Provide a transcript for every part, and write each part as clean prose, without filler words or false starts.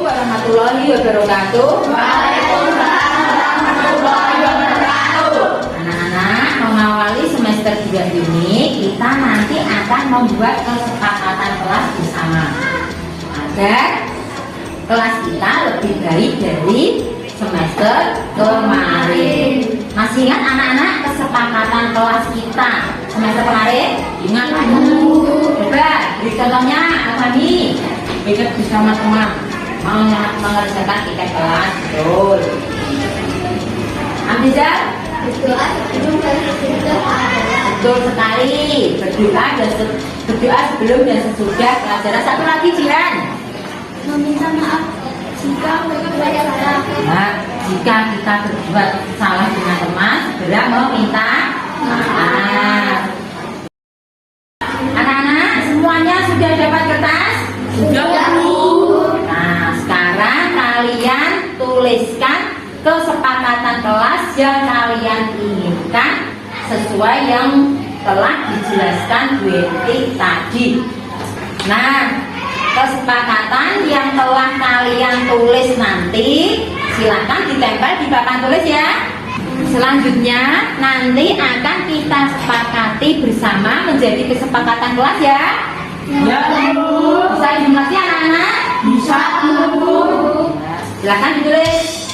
warahmatullahi wabarakatuh. Waalaikumsalam warahmatullahi wabarakatuh. Anak-anak, mengawali semester 2 ini kita nanti akan membuat kesepakatan kelas bersama agar kelas kita lebih baik dari semester kemarin. Masih ingat anak-anak kesepakatan kelas kita semester kemarin? Ingat? Coba beri contohnya apa nih? Ingat bersama teman mengerjakan tiket kelas. Betul. Amizal? Berdoa sebelum dan sesudah. Betul sekali. Berdoa sebelum dan sesudah pelajaran. Satu lagi Jihan. Meminta maaf jika berbuat salah. Nah, jika kita berbuat salah dengan teman, segera meminta maaf. Anak-anak, semuanya sudah dapat kertas? Sudah, Bu. Nah, sekarang kalian tuliskan kesepakatan kelas yang kalian inginkan sesuai yang telah dijelaskan Bu Eti tadi. Nah, kesepakatan yang telah kalian tulis nanti silakan ditempel di papan tulis ya. Selanjutnya nanti akan kita sepakati bersama menjadi kesepakatan kelas ya. Ya, Bu. Bisa dimulai anak-anak? Bisa, Bu. Silakan ditulis.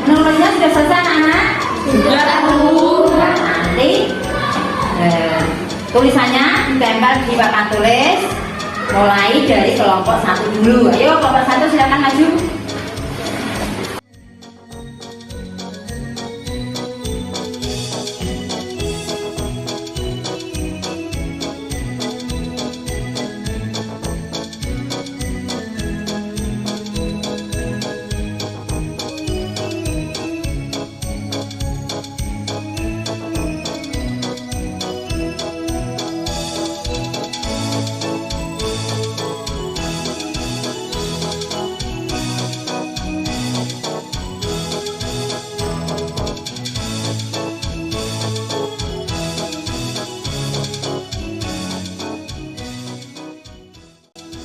Nulisnya sudah selesai anak-anak? Sudah, Bu. Nah, nanti tulisannya ditempel di papan tulis mulai dari kelompok 1 dulu. Ayo kelompok 1 silakan maju.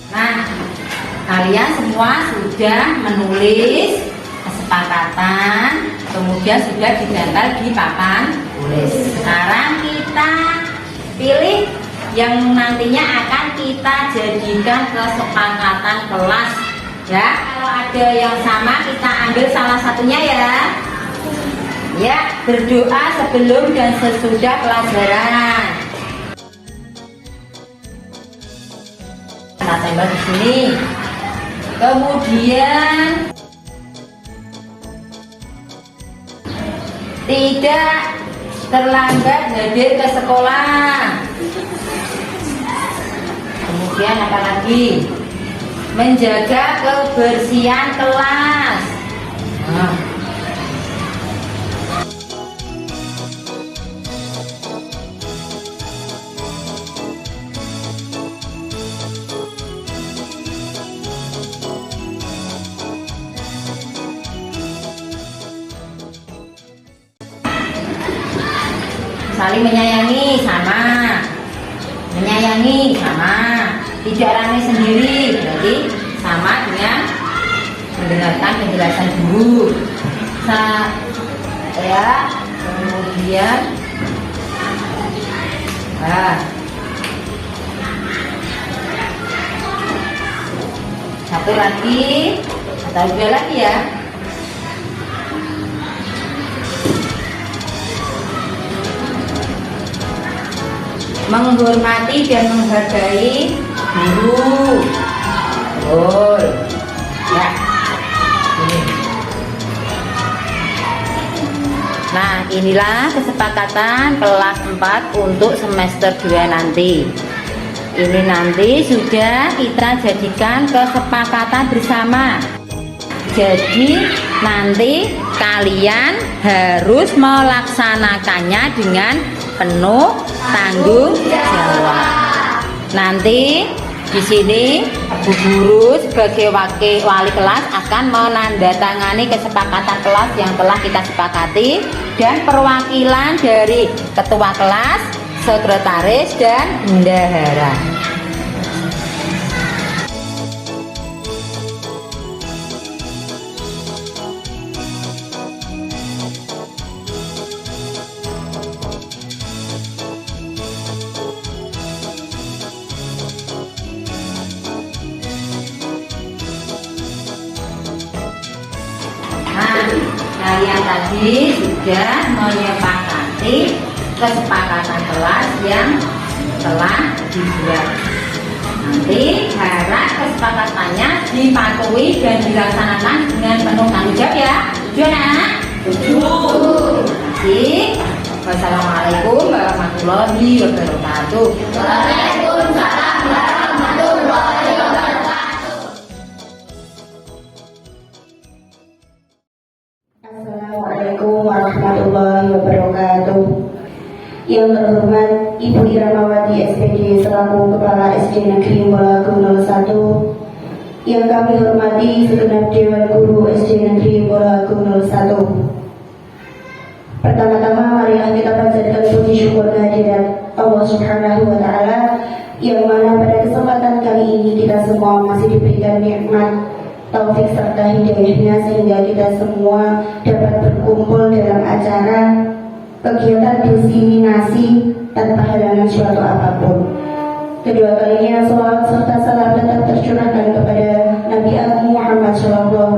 Nah, kalian semua sudah menulis kesepakatan, kemudian sudah ditempel di papan tulis. Sekarang kita pilih yang nantinya akan kita jadikan kesepakatan kelas. Ya, kalau ada yang sama kita ambil salah satunya ya. Ya, berdoa sebelum dan sesudah pelajaran. Kita tempel di sini. Kemudian tidak terlambat hadir ke sekolah. Kemudian apa lagi? Menjaga kebersihan kelas. Nah. Saling menyayangi sama, menyayangi sama, tidak rame sendiri, berarti sama dengan mendengarkan penjelasan guru. Ya, kemudian satu lagi atau dua lagi ya. Menghormati dan menghargai guru. Betul. Ya. Ini. Nah, inilah kesepakatan kelas 4 untuk semester 2 nanti. Ini nanti sudah kita jadikan kesepakatan bersama. Jadi nanti kalian harus melaksanakannya dengan penuh tanggung jawab. Nanti Di sini Bu Guru sebagai wali kelas akan menandatangani kesepakatan kelas yang telah kita sepakati dan perwakilan dari ketua kelas, sekretaris, dan bendahara. Kalian tadi sudah menyepakati kesepakatan kelas yang telah dibuat. Nanti harap kesepakatannya dipatuhi dan dilaksanakan dengan penuh tanggung jawab ya. Setuju anak? Setuju. Terima kasih. Wassalamualaikum warahmatullahi wabarakatuh. Waalaikumsalam warahmatullahi wabarakatuh. Assalamualaikum warahmatullahi wabarakatuh. Yang terhormat Ibu Iramawati SPD selaku Kepala SD Negeri Bolagung 01, yang kami hormati segenap Dewan Guru SD Negeri Bolagung 01. Pertama-tama marilah kita panjatkan puji syukur kehadirat Allah Subhanahu wa Ta'ala, yang mana pada kesempatan kali ini kita semua masih diberikan nikmat taufik serta hidayahnya sehingga kita semua dapat berkumpul dalam acara kegiatan diseminasi tanpa halangan suatu apapun. Kedua kalinya salawat serta salam tetap tercurahkan kepada Nabi Agung Muhammad SAW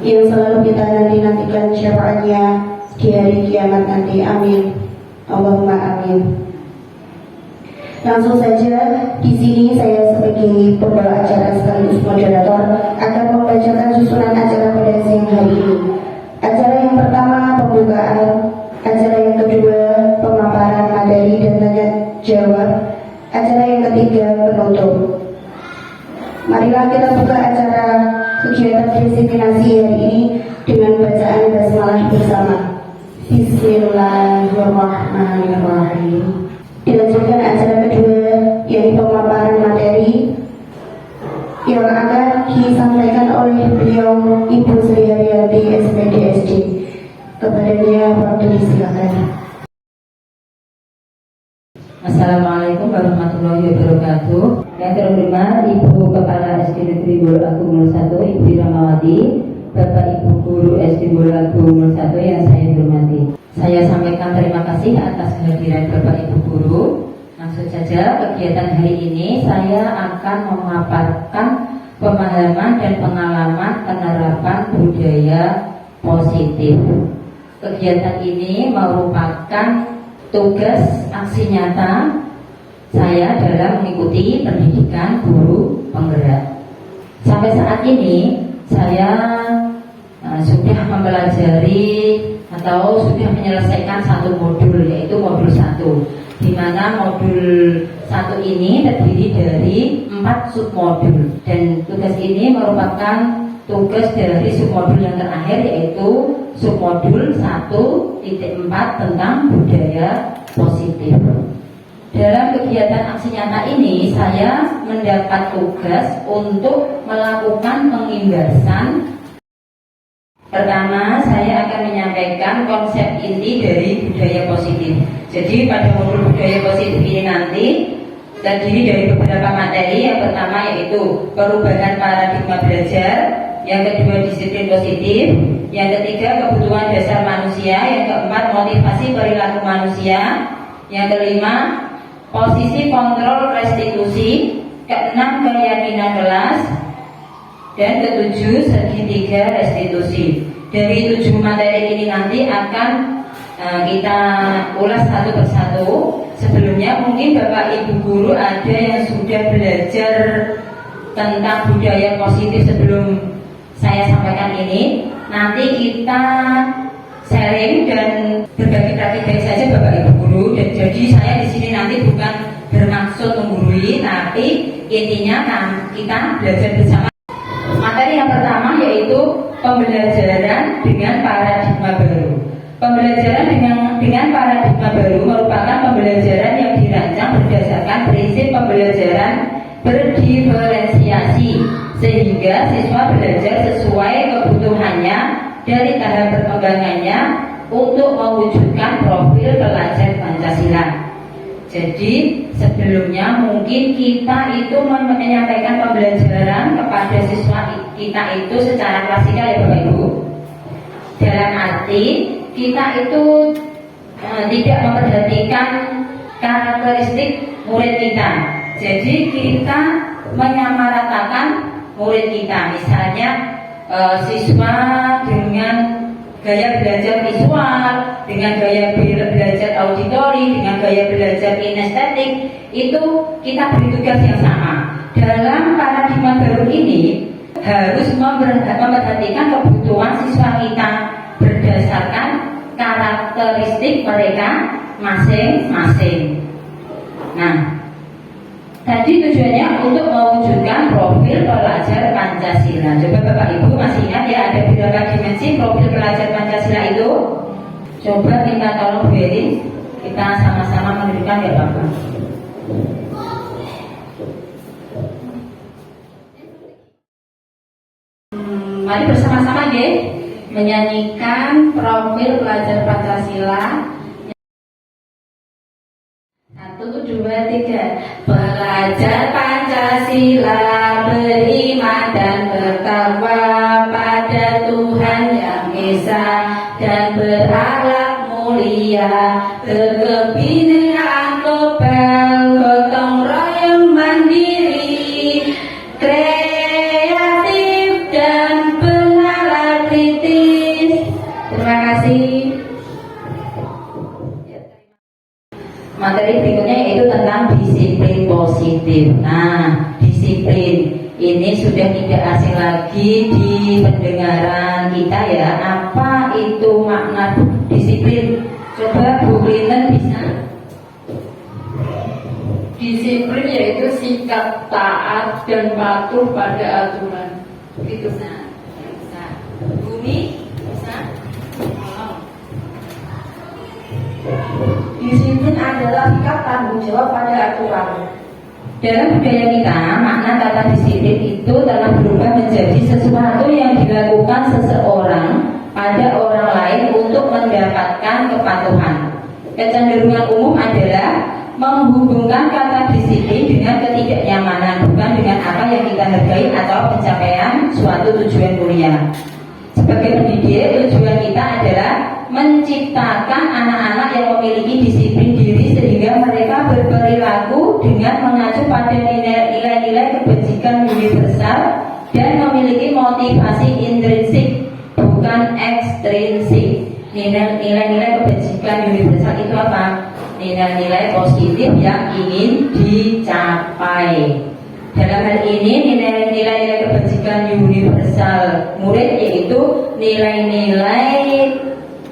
yang selalu kita nantikan syafaatnya di hari kiamat nanti. Amin. Allahumma amin. Langsung saja, di sini saya sebagai pembawa acara sekaligus moderator akan membacakan susunan acara pada siang hari ini. Acara yang pertama pembukaan, acara yang kedua pemaparan materi dan tanya jawab, acara yang ketiga penutup. Marilah kita buka acara kegiatan diseminasi hari ini dengan bacaan basmalah bersama. Bismillahirrahmanirrahim. Dilanjutkan acara kedua, yaitu pemaparan materi yang akan disampaikan oleh beliau Ibu Sri Haryati SPD. Kepadanya waktu disilakan. Assalamualaikum warahmatullahi wabarakatuh. Yang terhormat Ibu Kepala SD Negeri Bolagung 01, Ibu Iramawati, Bapak Ibu Guru SD Bolagung 01 yang saya hormati. Saya sampaikan terima kasih atas kehadiran Bapak Ibu Guru. Langsung saja, kegiatan hari ini saya akan memaparkan pemahaman dan pengalaman penerapan budaya positif. Kegiatan ini merupakan tugas aksi nyata saya dalam mengikuti pendidikan guru penggerak. Sampai saat ini saya sudah mempelajari atau sudah menyelesaikan satu modul, yaitu modul 1, di mana modul 1 ini terdiri dari 4 submodul, dan tugas ini merupakan tugas dari submodul yang terakhir, yaitu submodul 1.4 tentang budaya positif. Dalam kegiatan aksi nyata ini saya mendapat tugas untuk melakukan pengimbasan. Pertama, saya akan menyampaikan konsep inti dari budaya positif. Jadi pada modul budaya positif ini nanti terdiri dari beberapa materi. Yang pertama yaitu perubahan paradigma belajar, yang kedua disiplin positif, yang ketiga kebutuhan dasar manusia, yang keempat motivasi perilaku manusia, yang kelima posisi kontrol restitusi, keenam keyakinan kelas, dan ketujuh segitiga restitusi. Dari 7 materi ini nanti akan kita ulas satu persatu. Sebelumnya mungkin Bapak Ibu Guru ada yang sudah belajar tentang budaya positif sebelum saya sampaikan ini. Nanti kita sharing dan berbagi praktik saja Bapak Ibu Guru. Dan jadi saya di sini nanti bukan bermaksud menggurui, tapi intinya kita belajar bersama. Materi yang pertama yaitu pembelajaran dengan paradigma baru. Pembelajaran dengan paradigma baru merupakan pembelajaran yang dirancang berdasarkan prinsip pembelajaran berdiferensiasi, sehingga siswa belajar sesuai kebutuhannya dari tahap perkembangannya untuk mewujudkan profil pelajar Pancasila. Jadi sebelumnya mungkin kita itu menyampaikan pembelajaran kepada siswa kita itu secara klasikal ya Bapak Ibu. Dalam arti kita itu tidak memperhatikan karakteristik murid kita. Jadi kita menyamaratakan murid kita. Misalnya siswa dengan gaya belajar visual, dengan gaya belajar auditori, dengan gaya belajar kinestetik, itu kita beri tugas yang sama. Dalam paradigma baru ini harus memperhatikan kebutuhan siswa kita berdasarkan karakteristik mereka masing-masing. Nah, tadi tujuannya untuk mewujudkan profil pelajar Pancasila. Coba Bapak Ibu masih ingat ya, ada berapa dimensi profil pelajar Pancasila itu? Coba minta tolong Bu Eri, kita sama-sama menunjukkan ya Bapak. Mari bersama-sama ya menyanyikan profil pelajar Pancasila. 1, 2, 3. Pelajar Pancasila beriman dan bertakwa pada Tuhan Yang Esa dan berakhlak mulia, berkebinekaan global, gotong royong mandiri, kreatif dan bernalar kritis. Terima kasih. Materi berikutnya yaitu tentang disiplin positif. Nah, disiplin ini sudah tidak asing lagi di pendengaran kita ya. Apa itu makna disiplin? Coba Bu Clinton bisa. Disiplin yaitu sikap taat dan patuh pada aturan. Gitu. Bisa. Bumi bisa. Disiplin adalah sikap tanggung jawab pada aturan. Dalam budaya kita, makna kata disiplin itu telah berubah menjadi sesuatu yang dilakukan seseorang pada orang lain untuk mendapatkan kepatuhan. Kecenderungan umum adalah menghubungkan kata disiplin dengan ketidaknyamanan, bukan dengan apa yang kita hargai atau pencapaian suatu tujuan mulia. Sebagai pendidik, tujuan kita adalah menciptakan anak-anak yang memiliki disiplin diri sehingga mereka berperilaku dengan mengacu pada nilai-nilai kebajikan universal dan memiliki motivasi intrinsik bukan ekstrinsik. Nilai-nilai kebajikan universal itu apa? Nilai-nilai positif yang ingin dicapai. Dalam hal ini nilai-nilai kebajikan universal murid yaitu nilai-nilai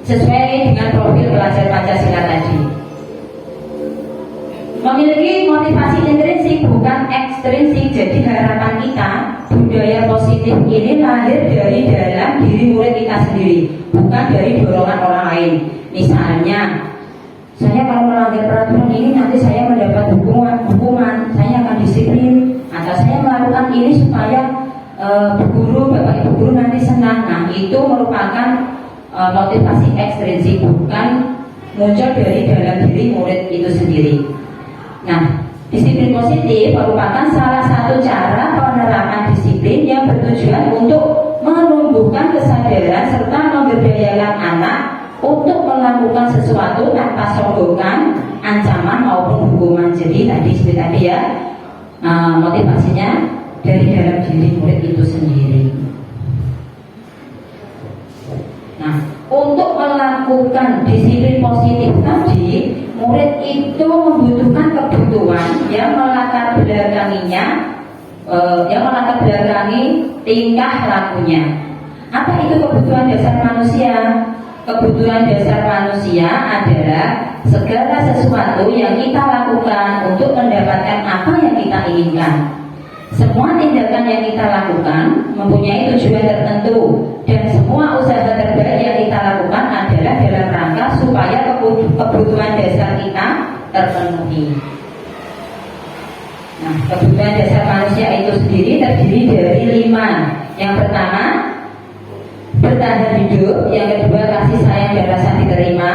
sesuai dengan profil pelajar Pancasila tadi. Memiliki motivasi intrinsik bukan ekstrinsik. Jadi harapan kita budaya positif ini lahir dari dalam diri murid kita sendiri, bukan dari dorongan orang lain. Misalnya, saya kalau melanggar peraturan ini nanti saya mendapat hukuman, saya akan disiplin, atau saya melakukan ini supaya guru, bapak ibu guru nanti senang. Nah, itu merupakan motivasi ekstrinsik, bukan muncul dari dalam diri murid itu sendiri. Nah, disiplin positif merupakan salah satu cara penerapan disiplin yang bertujuan untuk menumbuhkan kesadaran serta memberdayakan anak untuk melakukan sesuatu tanpa sogokan, ancaman maupun hukuman. Jadi tadi ya, motivasinya dari dalam diri murid itu sendiri. Nah, untuk melakukan disiplin positif tadi, murid itu membutuhkan kebutuhan yang melatar belakangi tingkah lakunya. Apa itu kebutuhan dasar manusia? Kebutuhan dasar manusia adalah segala sesuatu yang kita lakukan untuk mendapatkan apa yang kita inginkan. Semua tindakan yang kita lakukan mempunyai tujuan tertentu, dan semua usaha terbaik yang kita lakukan adalah dalam rangka supaya kebutuhan dasar kita terpenuhi. Kebutuhan dasar manusia itu sendiri terdiri dari 5. Yang pertama, bertahan hidup. Yang kedua, kasih sayang dan rasa diterima.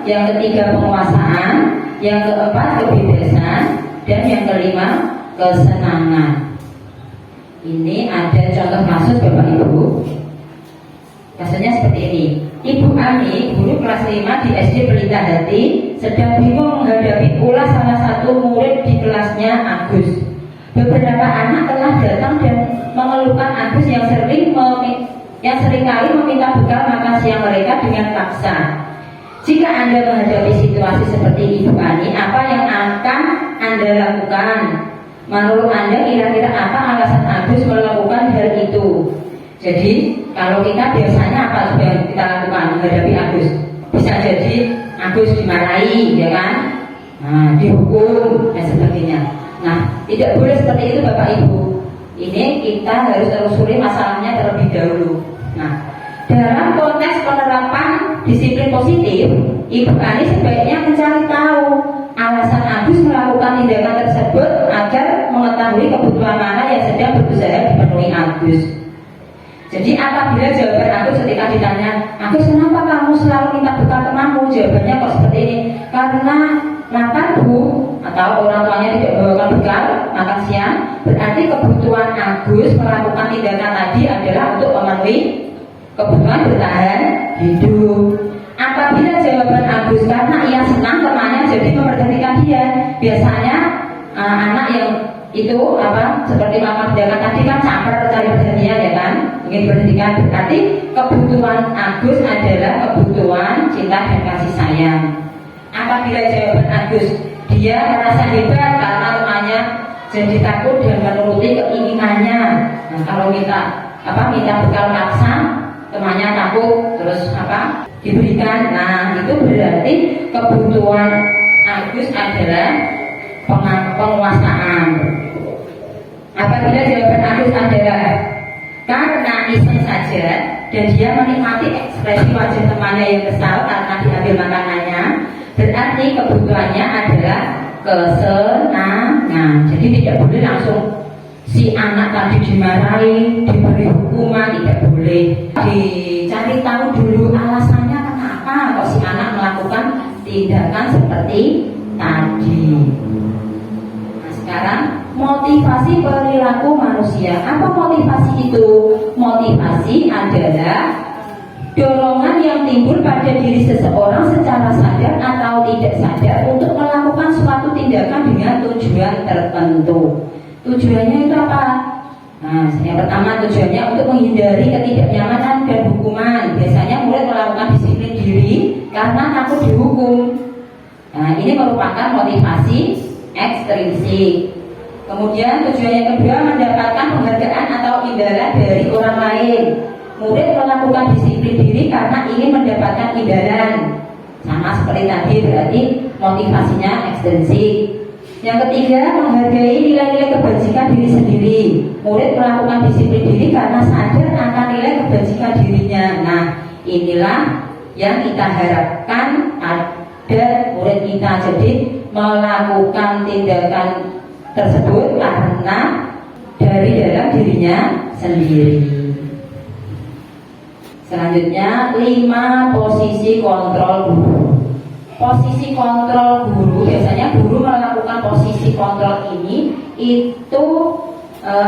Yang ketiga, penguasaan. Yang keempat, kebebasan. Dan yang kelima, kesenangan. Ini ada contoh kasus Bapak Ibu. Kasusnya seperti ini. Ibu Ani, guru kelas 5 di SD Pelita Hati, sedang bingung menghadapi ulas salah satu murid di kelasnya, Agus. Beberapa anak telah datang dan mengeluhkan Agus yang seringkali meminta bekal makan siang mereka dengan paksa. Jika Anda menghadapi situasi seperti Ibu Ani, apa yang akan Anda lakukan? Menurut Anda kira-kira apa alasan Agus melakukan hal itu? Jadi kalau kita biasanya apa yang kita lakukan menghadapi Agus? Bisa jadi Agus dimarahi, ya kan? Nah, dihukum dan sebagainya. Nah, tidak boleh seperti itu Bapak Ibu. Ini kita harus telusuri masalahnya terlebih dahulu. Nah, dalam konteks penerapan disiplin positif, Ibu Ani sebaiknya mencari tahu alasan Agus melakukan tindakan tersebut agar mengetahui kebutuhan mana yang sedang berusaha dipenuhi Agus. Jadi apabila jawaban Agus ketika ditanya, Agus kenapa kamu selalu minta bekal temanmu? Jawabannya kok seperti ini, karena lapar Bu, atau orang tuanya tidak membawakan bekal makan siang, berarti kebutuhan Agus melakukan tindakan tadi adalah untuk memenuhi kebutuhan bertahan hidup. Apabila jawaban Agus karena ia senang temannya jadi memperhatikan dia, biasanya anak yang itu seperti mama tindakan tadi kan caper cari perhatian, ya kan, ingin diperhatikan, berarti kebutuhan Agus adalah kebutuhan cinta dan kasih sayang. Apabila jawaban Agus dia merasa hebat karena temannya jadi takut dan menuruti keinginannya. Nah, kalau minta bekal paksa, temannya takut terus diberikan. Nah, itu berarti kebutuhan Agus adalah penguasaan. Apabila jawaban Agus adalah karena iseng saja dan dia menikmati ekspresi wajah temannya yang kesal karena diambil makanannya, berarti kebutuhannya adalah kesenangan. Jadi tidak boleh langsung si anak tadi dimarahi, diberi hukuman, tidak boleh. Dicari tahu dulu alasannya kenapa kok si anak melakukan tindakan seperti tadi. Nah, sekarang motivasi perilaku manusia. Apa motivasi itu? Motivasi adalah dorongan yang timbul pada diri seseorang secara sadar atau tidak sadar untuk melakukan suatu tindakan dengan tujuan tertentu. Tujuannya itu apa? Nah, yang pertama tujuannya untuk menghindari ketidaknyamanan dan hukuman. Biasanya murid melakukan disiplin diri karena takut dihukum. Nah, ini merupakan motivasi ekstrinsik. Kemudian tujuan yang kedua mendapatkan penghargaan atau imbalan dari orang lain. Murid melakukan disiplin diri karena ingin mendapatkan imbalan. Sama seperti tadi, berarti motivasinya ekstrinsik. Yang ketiga, menghargai nilai-nilai kebajikan diri sendiri. Murid melakukan disiplin diri karena sadar akan nilai kebajikan dirinya. Nah, inilah yang kita harapkan ada murid kita. Jadi melakukan tindakan tersebut karena dari dalam dirinya sendiri. Selanjutnya 5 posisi kontrol guru. Posisi kontrol guru, biasanya guru melakukan posisi kontrol ini itu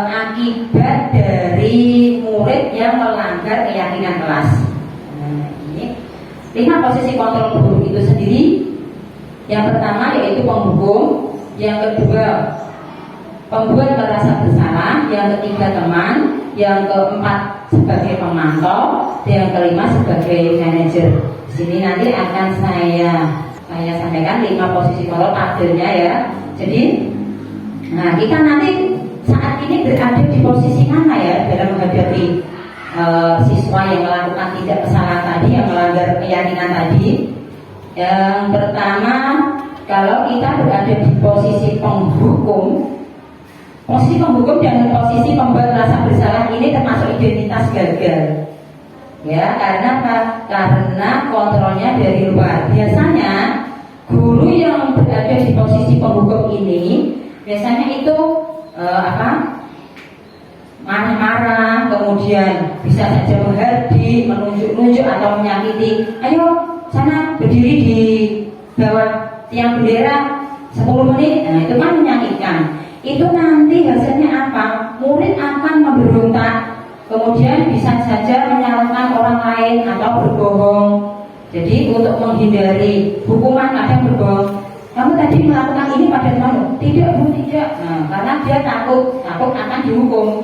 akibat dari murid yang melanggar keyakinan kelas. Nah, ini 5 posisi kontrol guru itu sendiri. Yang pertama yaitu penghukum, yang kedua pembuat merasa bersalah, yang ketiga teman, yang keempat sebagai pemantau, yang kelima sebagai manajer. Di sini nanti akan saya sampaikan 5 posisi kontrol tabelnya ya. Jadi, nah kita nanti saat ini berada di posisi mana ya dalam menghadapi siswa yang melakukan tindak kesalahan tadi, yang melanggar keyakinan tadi. Yang pertama, kalau kita berada di posisi penghukum. Posisi penghukum dan posisi pembuat rasa bersalah ini termasuk identitas gagal. Ya, karena apa? Karena kontrolnya dari luar. Biasanya guru yang berada di posisi penghukum ini biasanya itu marah-marah, kemudian bisa saja menghardik, menunjuk-nunjuk atau menyakiti. Ayo sana berdiri di bawah tiang bendera 10 menit, nah itu kan menyakitkan. Itu nanti hasilnya apa? Murid akan memberontak, kemudian bisa saja menyalahkan orang lain atau berbohong. Jadi untuk menghindari hukuman kadang berbohong. Kamu tadi melakukan ini pada temanmu? Tidak bu, tidak. Nah, karena dia takut akan dihukum.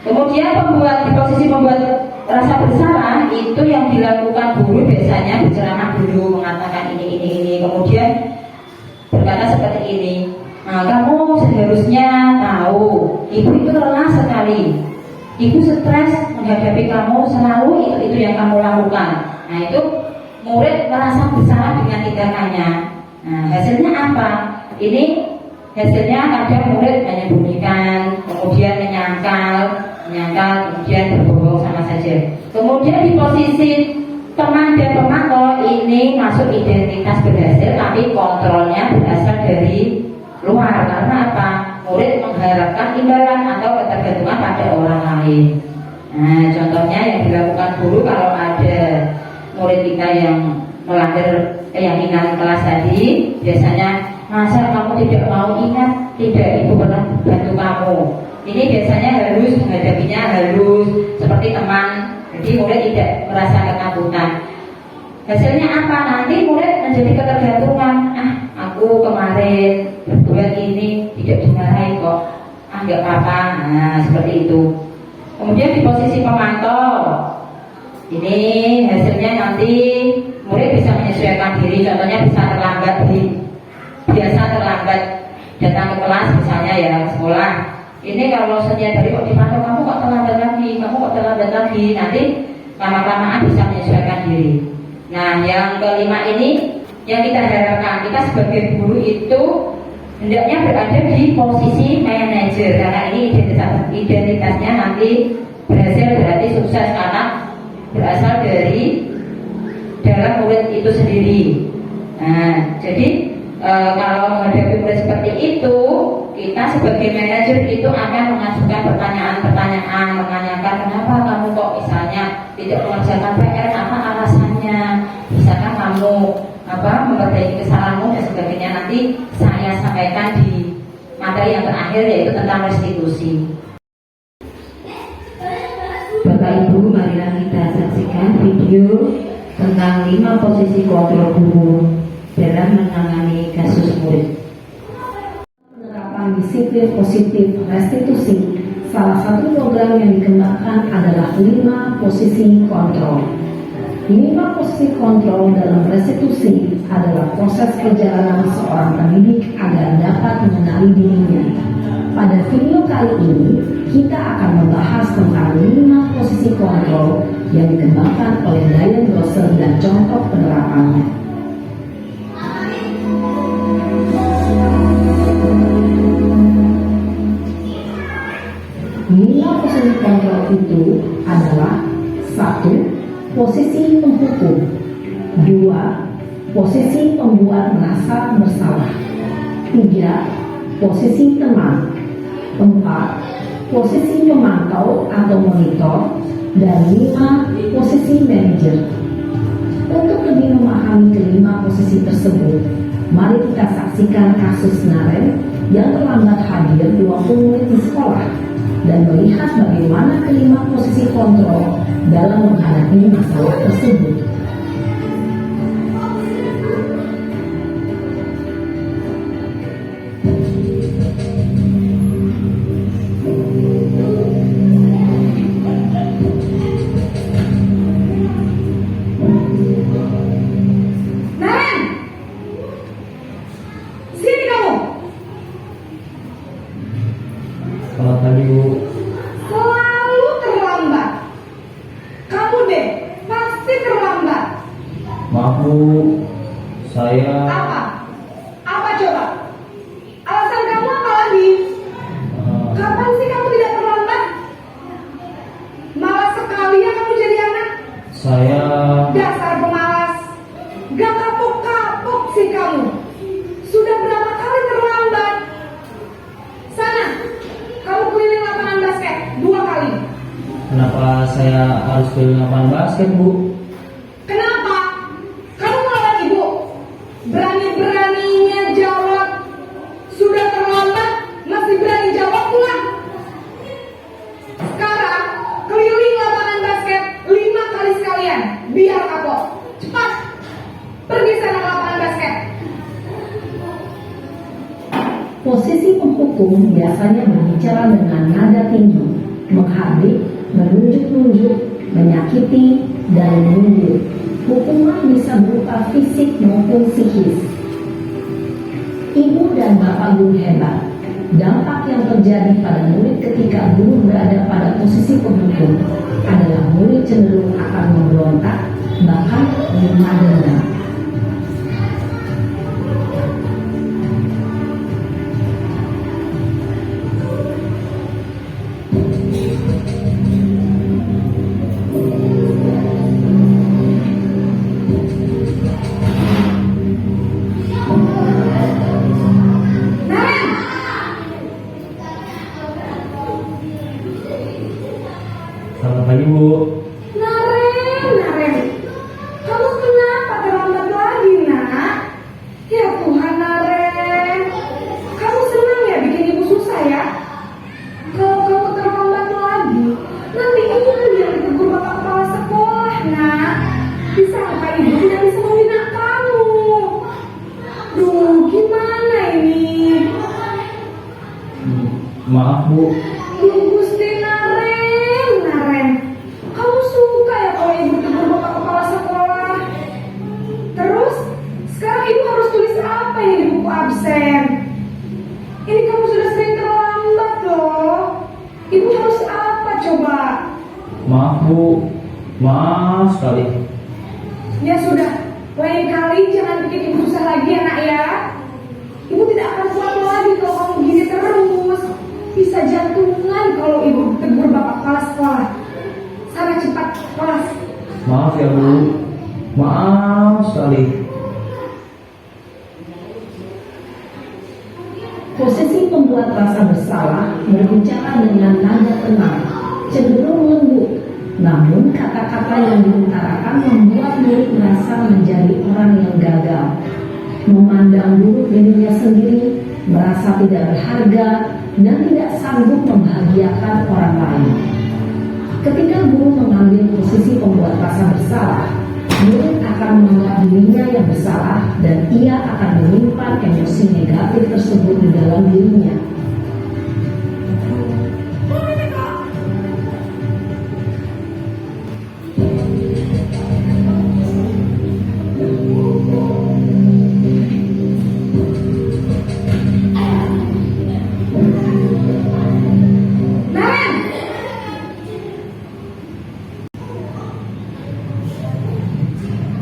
Kemudian di posisi membuat rasa bersalah itu yang dilakukan guru biasanya berceramah dulu, mengatakan ini. Kemudian berkata seperti ini. Nah, kamu seharusnya tahu, ibu itu lelah sekali. Ibu stres menghadapi kamu, selalu itu yang kamu lakukan. Nah itu murid merasa bersalah dengan tindakannya. Nah hasilnya apa? Ini hasilnya kadang murid menyembunyikan, kemudian menyangkal, kemudian berbohong sama saja. Kemudian di posisi teman dan pemantau ini masuk identitas berhasil, tapi kontrolnya berasal dari luar. Karena apa? Murid mengharapkan imbalan atau ketergantungan pada orang lain. Nah, contohnya yang dilakukan guru kalau ada murid kita yang melanggar keyakinan kelas tadi, biasanya masa kamu tidak mau ingat, tidak ibu pernah bantu kamu. Ini biasanya harus menghadapinya harus seperti teman. Jadi murid tidak merasa ketakutan. Hasilnya apa? Nanti murid menjadi ketergantungan. Aku kemarin berbuat ini tidak dimarahi kok. Nggak apa-apa. Nah seperti itu. Kemudian di posisi pemantau, ini hasilnya nanti murid bisa menyesuaikan diri. Contohnya bisa biasa terlambat datang ke kelas misalnya ya sekolah. Ini kalau setiap hari kok dipantau, kamu kok terlambat lagi. Nanti lama-lamaan bisa menyesuaikan diri. Nah yang kelima ini yang kita harapkan, kita sebagai guru itu hendaknya berada di posisi manajer, karena ini identitasnya nanti berhasil berarti sukses karena berasal dari dalam murid itu sendiri. Nah, jadi kalau menghadapi murid seperti itu, kita sebagai manajer itu akan mengajukan pertanyaan-pertanyaan, menanyakan kenapa kamu kok misalnya tidak mengerjakan PR, apa alasannya, bisakah kamu memperbaiki kesalahanmu dan sebagainya. Nanti saya sampaikan di materi yang terakhir yaitu tentang restitusi. Bapak Ibu, marilah kita saksikan video tentang 5 posisi kontrol guru dalam menangani kasus murid. Penerapan disiplin positif restitusi, salah satu program yang dikembangkan adalah 5 posisi kontrol. 5 posisi kontrol dalam restitusi adalah proses perjalanan seorang pendidik agar dapat mengenali dirinya. Pada video kali ini, kita akan membahas tentang 5 posisi kontrol yang dikembangkan oleh Diane Grosser dan contoh penerapannya. Lima posisi kontrol itu adalah 1. Posisi penghukum. 2. Posisi pembuat merasa bersalah. 3. Posisi teman. 4. Posisi pemantau atau monitor. Dan 5. Posisi manajer. Untuk lebih memahami kelima posisi tersebut, mari kita saksikan kasus Naren yang terlambat hadir 20 menit di sekolah dan melihat bagaimana kelima posisi kontrol dalam menghadapi masalah tersebut. Naren, sini kamu. Selamat pagi Bu. Selalu terlambat. Kamu deh pasti terlambat. Maaf Bu, saya Apa? Apa coba? Alasan kamu apa lagi? Kapan sih kamu tidak terlambat? Malas sekali ya kamu jadi anak. saya Dasar pemalas. Gak kapok-kapok sih kamu. Sudah berapa kali terlambat? Sana, kenapa saya harus pilih lapangan basket, Bu? Kenapa? Kamu melawan ibu? Berani-beraninya jawab. Sudah terlambat, masih berani jawab pula. Sekarang, keliling lapangan basket 5 kali sekalian. Biar kapok. Cepat. Pergi sana ke lapangan basket. Posisi penghukum biasanya berbicara dengan nada tinggi, menghardik, menunjuk-nunjuk, menyakiti, dan menyindir. Hukuman bisa berupa fisik maupun psikis. Ibu dan bapak guru hebat. Dampak yang terjadi pada murid ketika guru berada pada posisi penghukum adalah murid cenderung akan memberontak, bahkan memadana. Selamat pagi, Bu. Naren, kamu kenapa terlambat lagi, nak? Ya Tuhan, Naren, kamu senang ya bikin ibu susah ya? Kalau kamu terlambat lagi, nanti ibu yang ditegur bapak kepala sekolah, nak. Disangka ibu tidak bisa membina kamu. Duh, gimana ini? Maaf, Bu. Gusti Naren, kamu suka ya kalau ibu tegur bapak kepala sekolah? Terus, sekarang ibu harus tulis apa ini di buku absen? Ini kamu sudah sering terlambat loh. Ibu harus apa coba? Maaf, Bu. Maaf sekali. Ya sudah, lain kali jangan bikin ibu susah lagi ya nak ya. Ibu tidak akan kuat lagi kalau kamu gini terus. Bisa jantungan kalau ibu tegur bapak kepala sekolah. Sana cepat kelas. Maaf ya, Bu. Maaf sekali. Posisi pembuat rasa bersalah berbicara dengan nada tenang, cenderung lembut. Namun kata-kata yang diutarakan membuat murid merasa menjadi orang yang gagal, memandang buruk dirinya sendiri, merasa tidak berharga, dan tidak sanggup membahagiakan orang lain. Ketika guru mengambil posisi pembuat rasa bersalah, murid akan menganggap dirinya yang bersalah dan ia akan menyimpan emosi negatif tersebut di dalam dirinya.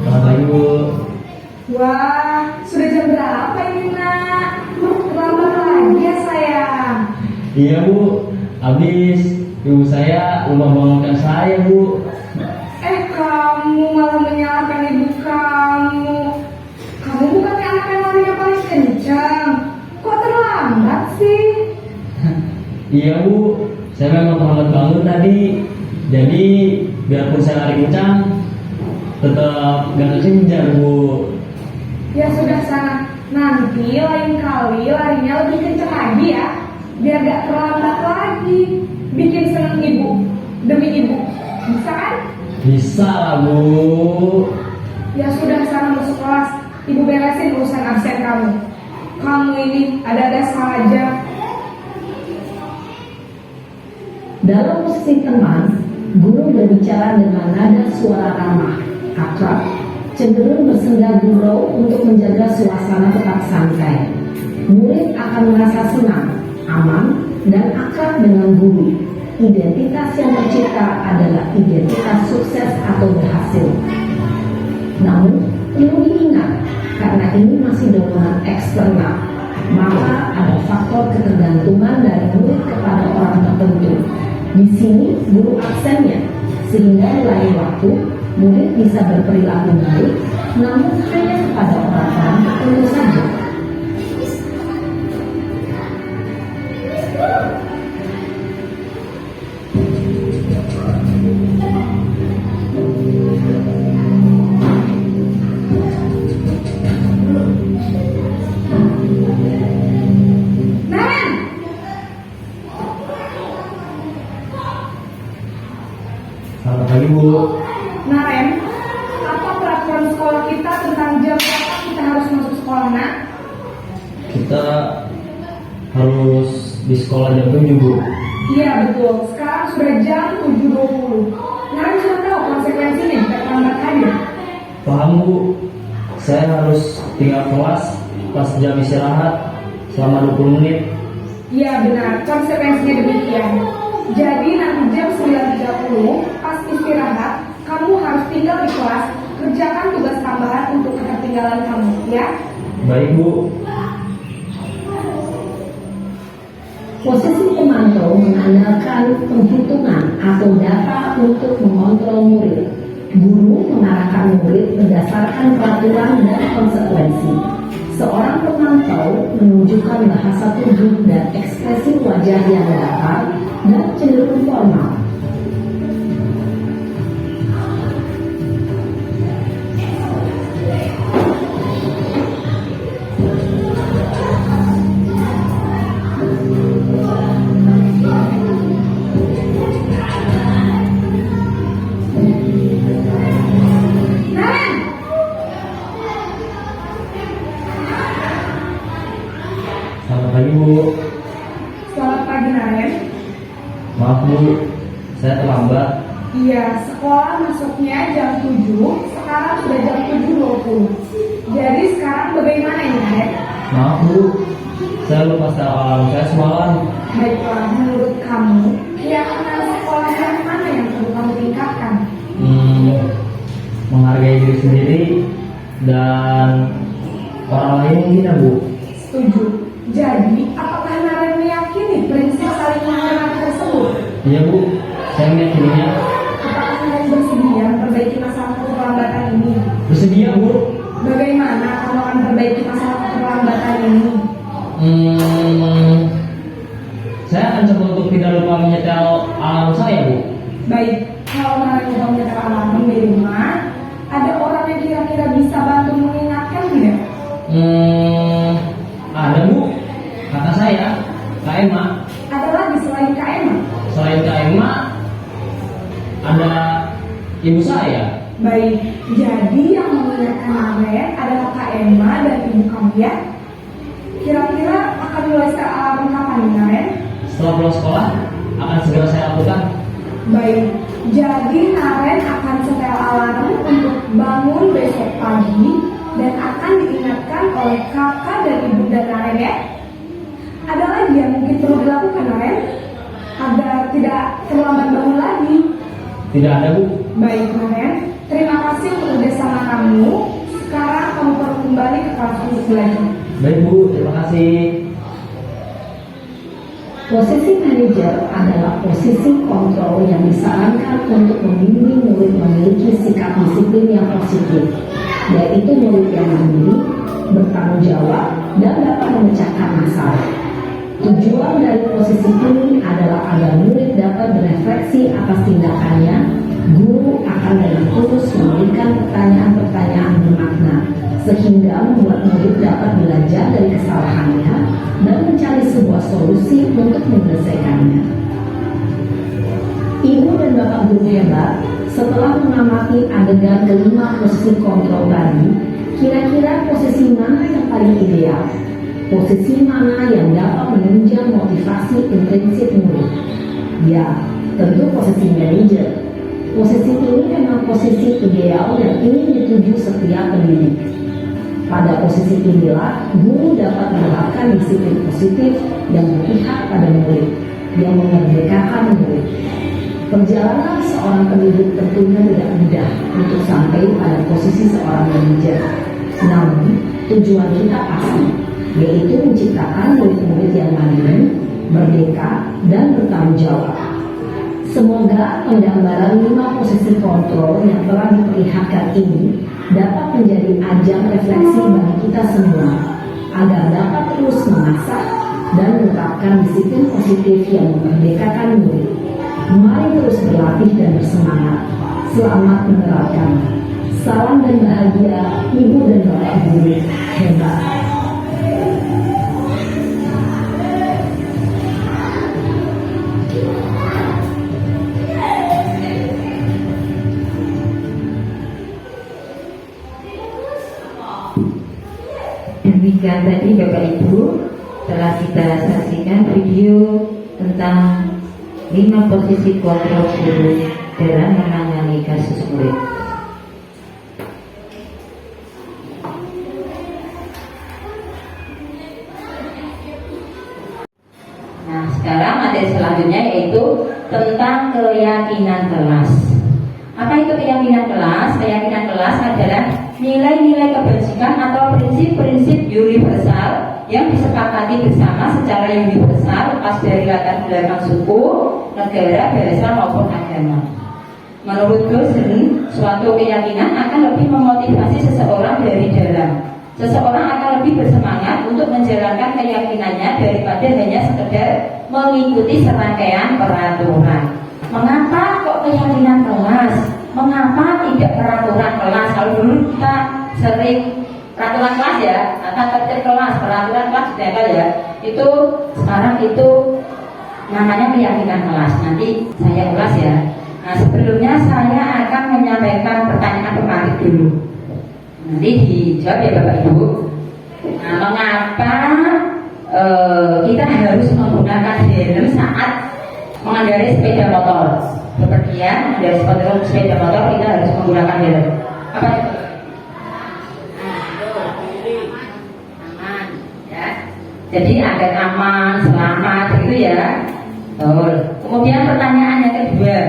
Selamat pagi, Bu. Wah, sudah jam berapa ini nak? Terlambat lagi ya sayang. Iya, Bu. Habis ibu saya lupa bangunkan saya, Bu. Kamu malah menyalahkan ibu kamu. Kamu bukannya anak yang larinya paling kencang. Kok terlambat sih? Iya, Bu. Saya memang terlambat bangun tadi. Jadi biarpun saya lari kencang, tetap gak kekejar, Bu. Ya sudah sana. Nanti lain kali larinya lebih kencang lagi ya. Biar gak terlambat lagi. Bikin seneng ibu. Demi ibu. Bisa kan? Bisa lah, Bu. Ya sudah sana masuk kelas. Ibu beresin urusan absen kamu. Kamu ini ada-ada saja. Dalam posisi teman, guru berbicara dengan nada suara ramah, akrab, cenderung bersenda gurau untuk menjaga suasana tetap santai. Murid akan merasa senang, aman, dan akrab dengan guru. Identitas yang tercipta adalah identitas sukses atau berhasil. Namun, perlu diingat, karena ini masih dorongan eksternal, maka ada faktor ketergantungan dari murid kepada orang tertentu. Di sini guru absennya, sehingga di lain waktu murid bisa berperilaku baik, namun hanya kepada orang-orang tertentu saja. Selamat pagi Bu. Nah Ren, apa peraturan sekolah kita tentang jam berapa kita harus masuk sekolah nak? Kita harus di sekolah jam 7 Bu. Iya betul, sekarang sudah jam 7.20. Nah Ren sudah tahu konsekuensinya jika terlambat hadir. Paham Bu, saya harus tinggal kelas pas jam istirahat selama 20 menit. Iya benar, konsekuensinya demikian. Jadi nanti jam 9.30 pas istirahat, kamu harus tinggal di kelas, kerjakan tugas tambahan untuk ketertinggalan kamu, ya? Baik Bu. Posisi pemantau mengandalkan penghitungan atau data untuk mengontrol murid. Guru mengarahkan murid berdasarkan peraturan dan konsekuensi. Seorang pemantau menunjukkan bahasa tubuh dan ekspresi wajah yang datar dan cenderung formal. Selamat pagi Bu. Selamat pagi Naren. Maaf Bu, saya terlambat. Iya, sekolah masuknya jam 7, sekarang sudah jam 7.20. Jadi sekarang bagaimana ini Naren? Maaf Bu, saya lupa setel alarm saya semalam. Baiklah, menurut kamu, keyakinan sekolah yang mana yang perlu kamu tingkatkan? Menghargai diri sendiri dan orang lain mungkin ya Bu. Setuju. Jadi, apakah Naren meyakini prinsip saling menghormati tersebut? Iya Bu, saya meyakininya. Apakah Naren bersedia memperbaiki masalah keterlambatan ini? Bersedia Bu. Bagaimana kamu akan memperbaiki masalah keterlambatan ini? Saya akan coba untuk tidak lupa menyetel alarm saya Bu. Baik, kalau Naren lupa menyetel alarm di rumah, ada orang yang kira-kira bisa bantu mengingatkan tidak? Ada Bu, kata saya, Kak Emma. Ada lagi selain Kak Emma? Selain Kak Emma, ada ibu saya. Baik, jadi yang mengingatkan Naren adalah Kak Emma dan ibu kamu ya? Kira-kira akan mulai setel alarm kapan nih Naren? Setelah pulang sekolah, akan segera saya lakukan. Baik, jadi Naren akan setel alarm untuk bangun besok pagi dan akan diingatkan oleh kakak dan ibu dan Naren ya. Ada lagi yang mungkin perlu dilakukan Naren agar tidak terlambat bangun lagi. Tidak ada Bu. Baik Naren, terima kasih untuk kerjasama kamu. Sekarang kamu perlu kembali ke kelas untuk belajar. Baik Bu, terima kasih. Posisi manajer adalah posisi kontrol yang disarankan untuk membimbing murid memiliki sikap disiplin yang positif, yaitu murid yang mandiri, bertanggung jawab, dan dapat memecahkan masalah. Tujuan dari posisi ini adalah agar murid dapat berefleksi atas tindakannya. Guru akan dengan tulus memberikan pertanyaan-pertanyaan bermakna, sehingga membuat murid dapat belajar dari kesalahannya dan mencari sebuah solusi untuk menyelesaikannya. Ibu dan bapak guru hebat, setelah mengamati adegan kelima posisi kontrol tadi, kira-kira posisi mana yang paling ideal? Posisi mana yang dapat menunjang motivasi intrinsik murid? Ya, tentu posisi manajer. Posisi ini memang posisi ideal yang ingin dituju setiap pendidik. Pada posisi inilah, guru dapat menerapkan disiplin positif yang berpihak pada murid, yang memerdekakan murid. Perjalanan seorang pendidik tentunya tidak mudah untuk sampai pada posisi seorang manajer. Namun, tujuan kita pasti, yaitu menciptakan murid-murid yang mandiri, merdeka, dan bertanggung jawab. Semoga penggambaran 5 posisi kontrol yang telah diperlihatkan ini dapat menjadi ajang refleksi bagi kita semua, agar dapat terus mengasah dan menerapkan disiplin positif yang memerdekakan murid. Mari terus berlatih dan bersemangat. Selamat menerapkan. Salam dan bahagia, Ibu dan Bapak Guru hebat. Demikian tadi Bapak Ibu telah kita saksikan video tentang 5 posisi kontrol guru dalam menangani kasus murid. Nah, sekarang materi selanjutnya yaitu tentang keyakinan kelas. Apa itu keyakinan kelas? Keyakinan kelas adalah nilai-nilai kebajikan atau prinsip-prinsip universal yang disepakati bersama secara universal lepas dari latar belakang suku, negara, bahasa maupun agama. Menurut dosen, suatu keyakinan akan lebih memotivasi seseorang dari dalam. Seseorang akan lebih bersemangat untuk menjalankan keyakinannya daripada hanya sekedar mengikuti serangkaian peraturan. Mengapa kok keyakinan kelas? Mengapa tidak peraturan kelas? Kalau dulu kita sering peraturan kelas ya, tata tertib kelas, peraturan kelas juga ya. Itu sekarang itu namanya keyakinan kelas. Nanti saya ulas ya. Nah, sebelumnya saya akan menyampaikan pertanyaan pemarik dulu. Nanti dijawab ya Bapak Ibu. Nah, mengapa kita harus menggunakan helm saat mengendarai sepeda motor? Bepergian mengendarai sepeda motor kita harus menggunakan helm. Apa itu? Aman, ya. Jadi agar aman, selamat gitu ya. Betul. Kemudian pertanyaan yang kedua,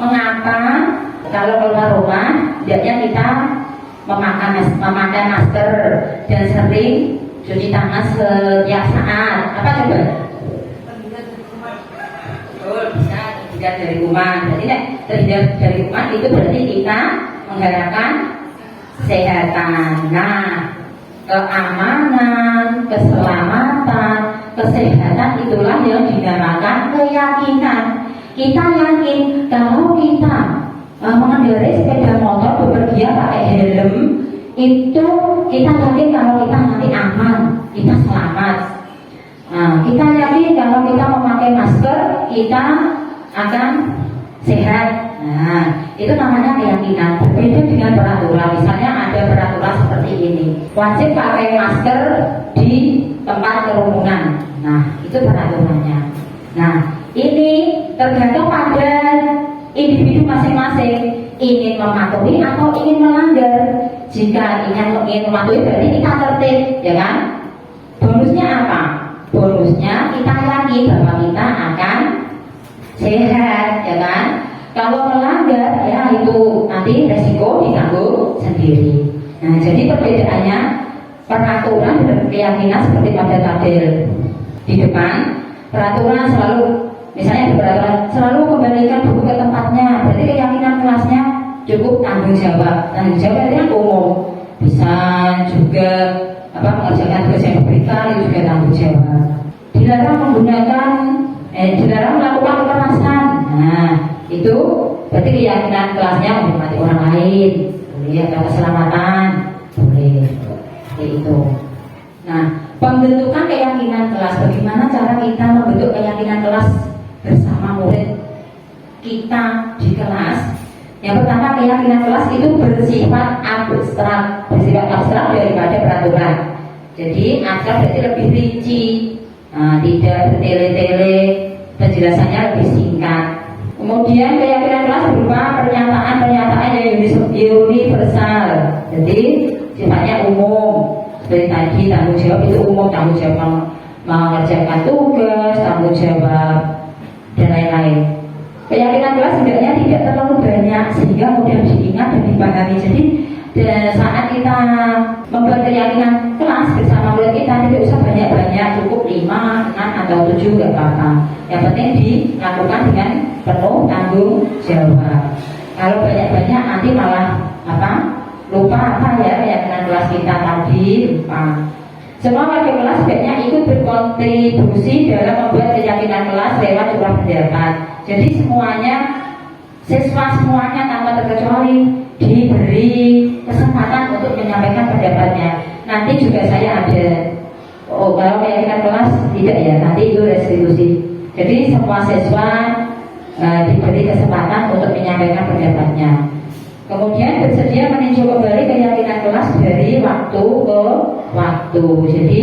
mengapa kalau keluar rumah hendaknya kita memakai masker dan sering cuci tangan setiap saat? Apa coba? Betul, bisa terhindar dari kuman. Jadi terhindar dari kuman itu berarti kita mengharapkan kesehatan. Nah, keamanan, keselamatan, kesehatan itulah yang dinamakan keyakinan. Kita yakin kalau kita mengendarai sepeda motor bepergian pakai helm itu kita yakin kalau kita nanti aman, kita selamat. Kita yakin kalau kita memakai masker kita akan sehat. Nah, itu namanya keyakinan. Berbeda dengan peraturan. Misalnya ada peraturan seperti ini, wajib pakai masker di tempat kerumunan. Nah, itu peraturannya. Nah, ini tergantung pada individu masing-masing ingin mematuhi atau ingin melanggar. Jika ingin mematuhi berarti kita tertib, ya kan? Bonusnya apa? Bonusnya kita yakin bahwa kita akan sehat, ya kan? Kalau melanggar, ya itu nanti resiko ditanggung sendiri. Nah, jadi perbedaannya peraturan dan keyakinan seperti pada tabel di depan. Peraturan selalu, misalnya peraturan selalu kembalikan buku ke tempatnya, berarti keyakinan kelasnya cukup tanggung jawab. Tanggung jawab itu umum, bisa juga mengerjakan tugas yang diberikan itu juga tanggung jawab. Dilarang dilarang melakukan kekerasan. Nah, itu berarti keyakinan kelasnya menghormati orang lain, boleh ada keselamatan, boleh seperti itu. Nah, pembentukan keyakinan kelas, bagaimana cara kita membentuk keyakinan kelas bersama murid kita di kelas? Yang pertama, keyakinan kelas itu bersifat abstrak daripada peraturan. Jadi abstrak berarti lebih rinci, tidak bertele-tele, penjelasannya lebih singkat. Kemudian keyakinan kelas berupa pernyataan-pernyataan yang universal, jadi sifatnya umum. Seperti tadi tanggung jawab itu umum, tanggung jawab mengerjakan tugas, tanggung jawab dan lain-lain. Keyakinan kelas sebenarnya tidak terlalu banyak sehingga mudah diingat dan dipahami. Jadi saat kita membuat keyakinan kelas bersama murid kita tidak usah banyak-banyak, cukup 5, 6 atau 7 nggak apa-apa. Yang penting dilakukan dengan penuh tanggung jawab. Kalau banyak-banyak nanti malah lupa keyakinan kelas kita tadi, lupa. Semua warga kelas sebaiknya ikut berkontribusi dalam membuat keyakinan kelas lewat surat pendapat. Jadi siswa semuanya tanpa terkecuali diberi kesempatan untuk menyampaikan pendapatnya. Nanti juga saya ada, kalau keyakinan kelas tidak ya, nanti itu restitusi. Jadi semua siswa diberi kesempatan untuk menyampaikan pendapatnya. Kemudian bersedia meninjau kembali keyakinan kelas dari waktu ke waktu. waktu. Jadi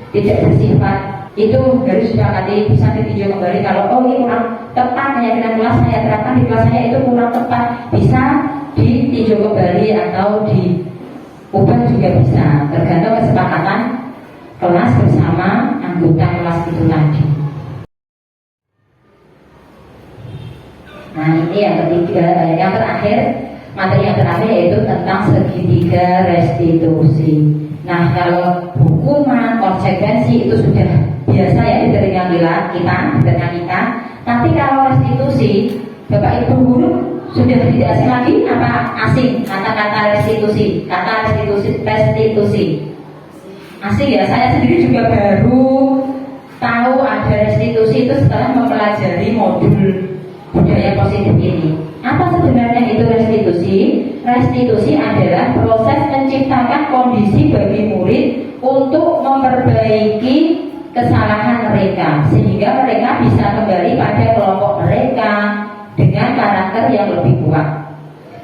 tidak bersifat itu harus disepakati, bisa ditinjau kembali kalau oh ini kurang tepat keyakinan kelas saya terapkan di kelas saya itu kurang tepat, bisa ditinjau kembali atau diubah juga bisa, tergantung kesepakatan kelas bersama anggota kelas itu tadi. Nah ini yang ketiga, yang terakhir, materi yang terakhir yaitu tentang segitiga restitusi. Nah kalau hukuman, konsekuensi itu sudah biasa ya di telinga kita. Tapi kalau restitusi, Bapak Ibu guru sudah tidak asing lagi apa asing kata-kata restitusi, restitusi. Asing ya, saya sendiri juga baru tahu ada restitusi itu setelah mempelajari modul budaya positif ini. Apa sebenarnya itu restitusi? Restitusi adalah proses menciptakan kondisi bagi murid untuk memperbaiki kesalahan mereka sehingga mereka bisa kembali pada kelompok mereka dengan karakter yang lebih kuat.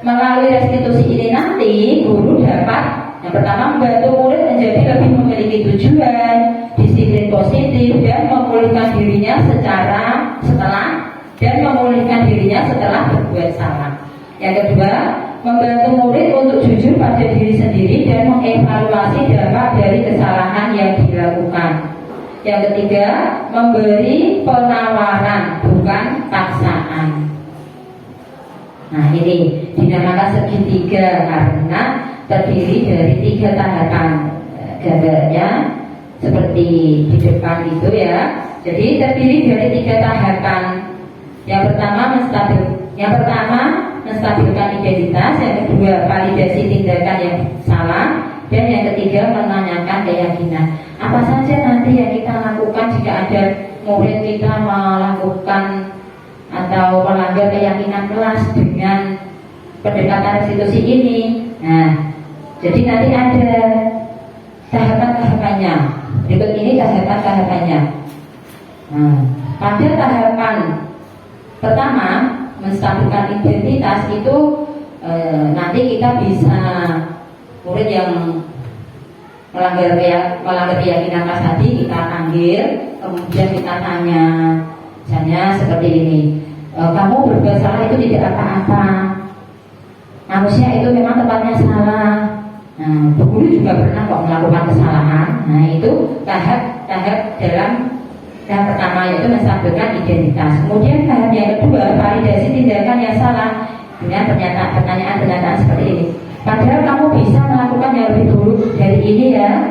Melalui restitusi ini nanti guru dapat yang pertama membantu murid menjadi lebih memiliki tujuan, disiplin positif dan memulihkan dirinya setelah berbuat salah. Yang kedua, membantu murid untuk jujur pada diri sendiri dan mengevaluasi dampak dari kesalahan yang dilakukan. Yang ketiga, memberi penawaran bukan paksaan. Nah ini dinamakan segitiga karena terdiri dari 3 tahapan. Gambarnya seperti di depan itu ya. Jadi terdiri dari 3 tahapan. Yang pertama menstabilkan identitas, yang kedua validasi tindakan yang salah, dan yang ketiga menanyakan keyakinan. Apa saja nanti yang kita lakukan jika ada murid kita melakukan atau melanggar keyakinan kelas dengan pendekatan restitusi ini. Nah, jadi nanti ada tahapan-tahapannya. Berikut ini tahapan-tahapannya. Nah, pada tahapan pertama menstabilkan identitas itu nanti kita bisa murid yang melanggar keyakinan kelas tadi kita panggil, kemudian kita tanya, misalnya seperti ini, kamu berbuat salah itu tidak apa-apa, manusia itu memang tempatnya salah. Nah, guru juga pernah kok melakukan kesalahan. Nah itu tahap dalam tahap pertama yaitu menstabilkan identitas. Kemudian tahap yang kedua validasi tindakan yang salah dengan pertanyaan seperti ini. Padahal kamu bisa melakukan yang lebih buruk dari ini ya.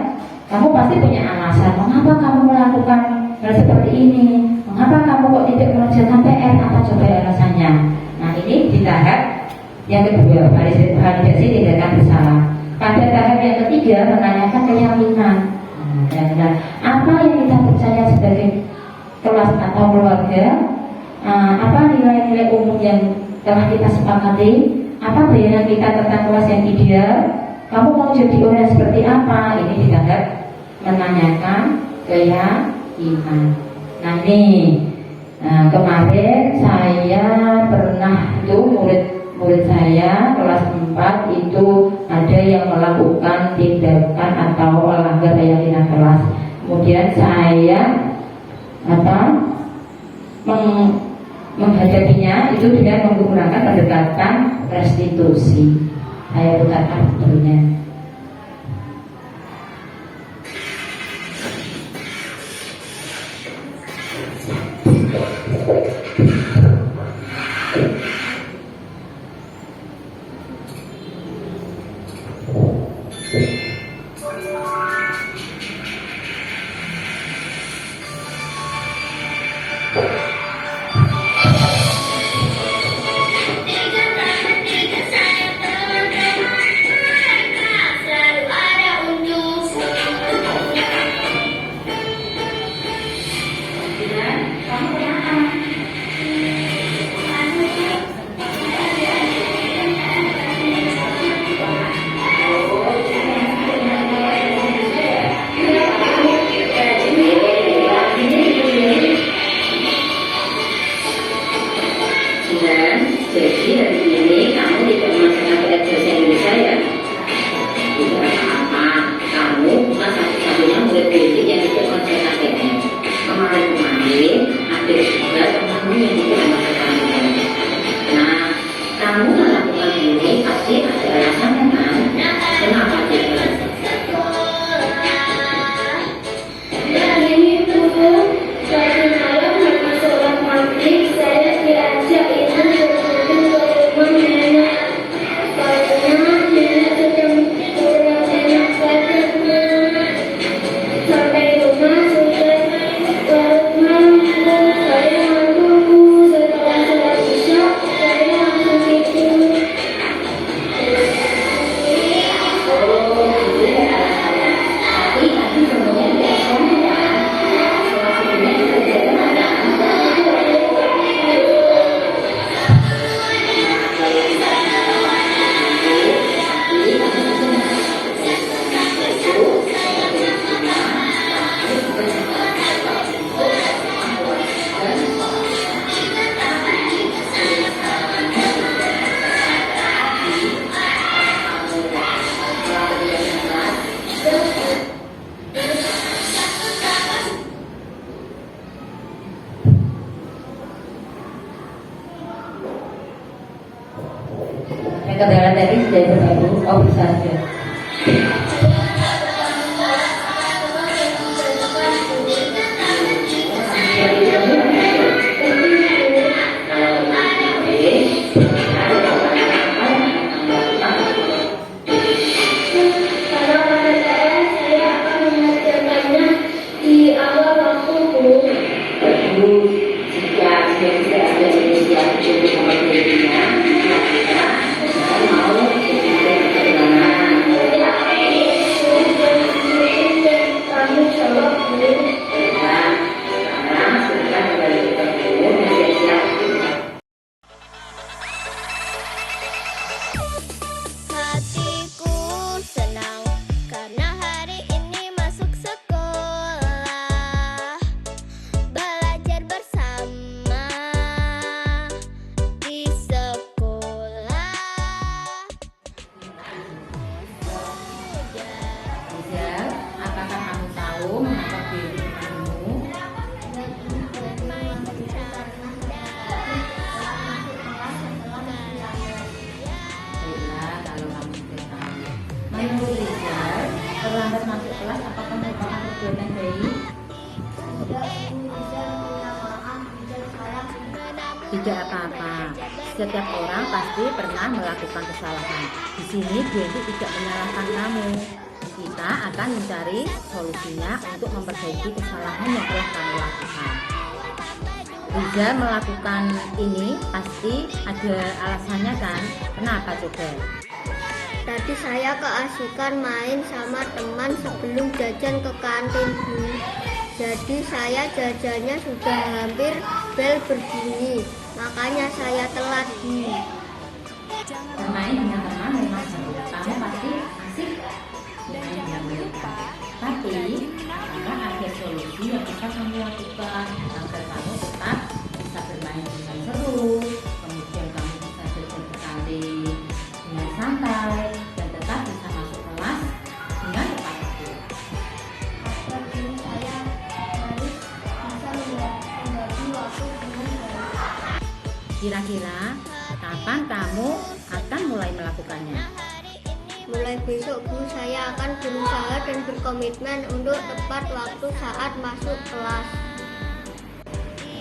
Kamu pasti punya alasan. Mengapa kamu melakukan hal seperti ini? Mengapa kamu kok tidak mengerjakan PR? Apa coba alasannya? Nah ini di tahap yang kedua validasi tindakan bersalah. Pada tahap yang ketiga menanyakan keyakinan. Apa yang kita percaya sebagai kelas atau keluarga? Apa nilai-nilai umum yang telah kita sepakati? Apa bayangan kita tentang kelas yang ideal? Kamu mau jadi orang seperti apa? Ini di tahap menanyakan keyakinan. Nah ini kemarin saya pernah itu murid saya kelas 4 itu ada yang melakukan tindakan atau melanggar keyakinan kelas. Kemudian saya menghadapinya itu dengan menggunakan pendekatan restitusi. Saya putarkan videonya. kamu melakukan ini pasti ada alasannya kan? Kenapa tidak? Hari itu, suatu malam habis sholat maghrib, saya diajak ibu berkunjung ke rumah nenek. Karena nenek sedang kurang enak badannya. Sampai rumah sudah larut malam, saya menunggu. Setelah sholat isya, saya langsung tidur. Tapi tadi sebelumnya tidak sholat kan? Sholat sebelumnya juga tidak ada. Yang kebenaran tadi sudah berbagi, oh bisa saja. Kalau pada saya akan mengajarkannya di awal waktu Bu. Jika tidak ada inisiatif bersama dirinya, maka mau jadi perjalanan. Kami jawab Bu. Sekarang sudah kembali ke guru dan siap-siap. Hatiku senang karena hari ini masuk sekolah, belajar bersama di sekolah. Rizal, apakah kamu tahu mengapa diri kamu? Baiklah, kalau kamu sudah tahu. Menurut Rizal, terlambat masuk kelas apakah merupakan perbuatan baik? Tidak apa-apa. Setiap orang pasti pernah melakukan kesalahan. Di sini Gwendy tidak menyalahkan kamu. Kita akan mencari solusinya untuk memperbaiki kesalahan yang telah kamu lakukan. Rizal melakukan ini pasti ada alasannya kan? Kenapa coba? Tadi saya keasikan main sama teman sebelum jajan ke kantin Bu. Jadi saya jajannya sudah hampir bel berbunyi, makanya saya telat Bu. Bermain dengan teman memang seru. Kamu pasti asik bermain dengan mereka. Tapi apakah ada solusi yang bisa kamu lakukan agar kamu tetap bisa bermain dengan seru, kemudian kamu bisa jajan ke kantin dengan santai dan tetap bisa masuk kelas dengan tepat waktu. Saya harus bisa membagi waktu dengan baik. Kira-kira kapan kamu akan mulai melakukannya? Mulai besok Bu, saya akan berusaha dan berkomitmen untuk tepat waktu saat masuk kelas.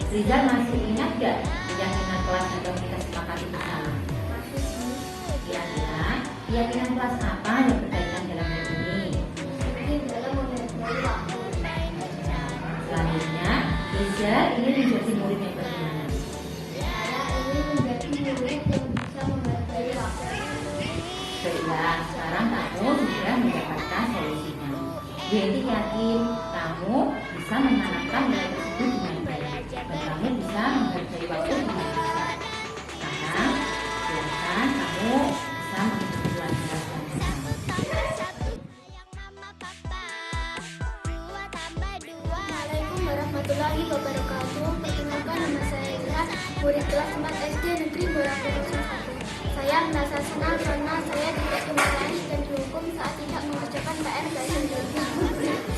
Rizal masih ingat gak keyakinan kelas yang kita sepakati bersama? Kira-kira keyakinan kelas apa yang berkaitan dalam hal ini? Mungkin dalam menghargai waktu. Selanjutnya, Rizal ingin menjadi murid yang bagaimana? Saya ingin menjadi murid yang bisa menghargai waktu. Baiklah, sekarang kamu sudah mendapatkan solusinya. Jadi yakin kamu bisa menanamkan nilai tersebut dengan baik dan kamu bisa menghargai waktu dengan bijak. Sekarang, silakan kamu bisa mengikuti pelajaran bersama. Assalamualaikum warahmatullahi wabarakatuh. Perkenalkan, nama saya Ilham, murid kelas 4 SD Negeri Borakudu 1. Saya merasa senang karena saya tidak dimarahi dan dihukum saat tidak mengerjakan PR bahasa Inggris.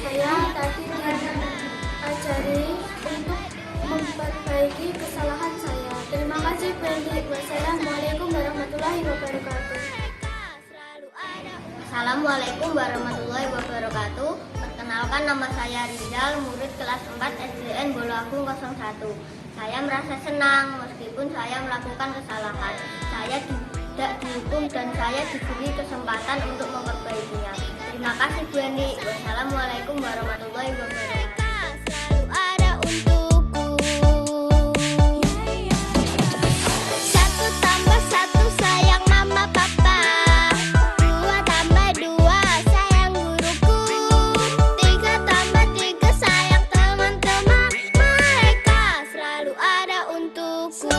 Saya tadi diajari untuk memperbaiki kesalahan saya. Terima kasih, Wendy. Wassalamualaikum warahmatullahi wabarakatuh. Assalamualaikum warahmatullahi wabarakatuh. Perkenalkan, nama saya Rizal, murid kelas 4 SDN Boloagung 01. Saya merasa senang meskipun saya melakukan kesalahan. Saya tidak dihukum dan saya diberi kesempatan untuk memperbaikinya. Terima kasih Bu Eni. Wassalamualaikum warahmatullahi wabarakatuh. Selalu ada untukku. 1 tambah 1 sayang mama papa. 2 tambah 2 sayang guruku. 3 tambah 3 sayang teman-teman. Mereka selalu ada untukku.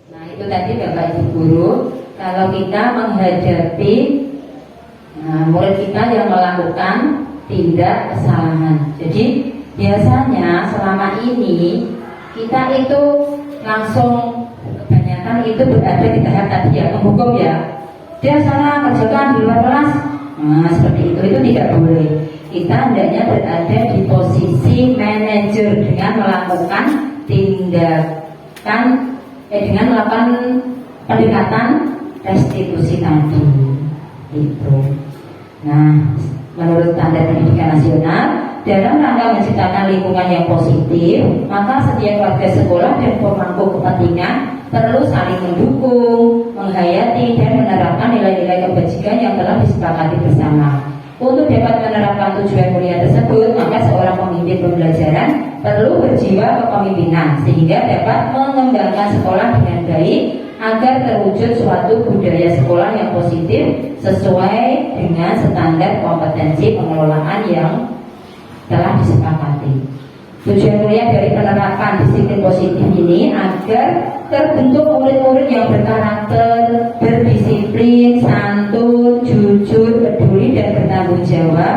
Nah, itu tadi Bapak Ibu guru, kalau kita menghadapi murid kita yang melakukan tindak kesalahan. Jadi biasanya selama ini kita itu langsung kebanyakan itu berada di tahap tadi ya, menghukum ya. Dia salah kerjakan di luar kelas. Nah, seperti itu tidak boleh. Kita hendaknya berada di posisi manajer dengan melakukan tindakan dengan melakukan pendekatan restitusi tadi. Itu. Nah, menurut standar pendidikan nasional, dalam rangka menciptakan lingkungan yang positif, maka setiap warga sekolah dan pemangku kepentingan perlu saling mendukung, menghayati dan menerapkan nilai-nilai kebajikan yang telah disepakati bersama. Untuk dapat menerapkan tujuan mulia tersebut, maka seorang pemimpin pembelajaran perlu berjiwa kepemimpinan sehingga dapat mengembangkan sekolah dengan baik agar terwujud suatu budaya sekolah yang positif sesuai dengan standar kompetensi pengelolaan yang telah disepakati. Tujuan mulia dari penerapan disiplin positif ini agar terbentuk murid-murid yang berkarakter, berdisiplin, santun, jujur, peduli dan bertanggung jawab,